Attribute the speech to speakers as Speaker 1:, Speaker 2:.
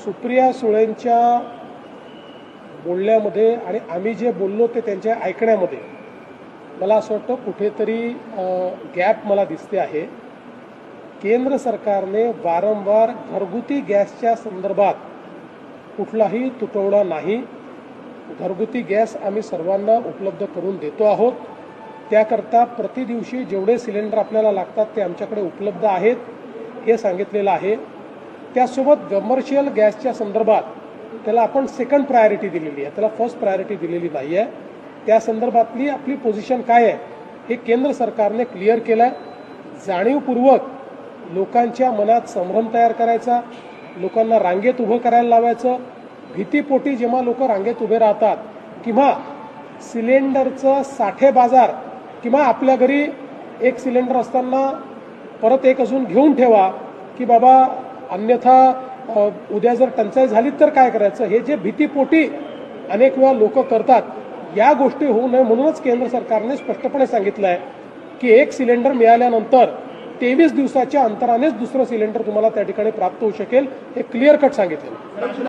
Speaker 1: सुप्रिया सुळेंच्या बोलण्यामध्ये आणि आम्ही जे बोललो ते त्यांच्या ऐकण्यामध्ये मला असं वाटतं कुठेतरी गॅप मला दिसते आहे। केंद्र सरकारने वारंवार घरगुती गॅसच्या संदर्भात कुठलाही तुटवडा नाही। घरगुती गॅस आम्ही सर्वांना उपलब्ध करून देतो आहोत। त्याकरता प्रतिदिवशी जेवढे सिलेंडर आपल्याला लागतात ते आमच्याकडे उपलब्ध आहेत हे सांगितलेलं आहे। त्यासोबत कमर्शियल गॅसच्या संदर्भात त्याला आपण सेकंड प्रायोरिटी दिलेली आहे, त्याला फर्स्ट प्रायोरिटी दिलेली नाही आहे। त्या संदर्भातली आपली पोझिशन काय आहे हे केंद्र सरकारने क्लिअर केलं आहे। जाणीवपूर्वक लोकांच्या मनात संभ्रम तयार करायचा, लोकांना रांगेत उभं करायला लावायचं, भीतीपोटी जेव्हा लोक रांगेत उभे राहतात किंवा सिलेंडरचं साठे बाजार किंवा आपल्या घरी एक सिलेंडर असताना परत एक अजून घेऊन ठेवा की बाबा अन्यथा उद्या जर टंचाई झाली तर काय करायचं, हे जे भीतीपोटी अनेक वेळा लोक करतात, या गोष्टी होऊ नये म्हणूनच केंद्र सरकारने स्पष्टपणे सांगितलं आहे की एक सिलेंडर मिळाल्यानंतर 23 दिवसाच्या अंतरानेच दुसरं सिलेंडर तुम्हाला त्या ठिकाणी प्राप्त होऊ शकेल, हे क्लिअर कट सांगितलं।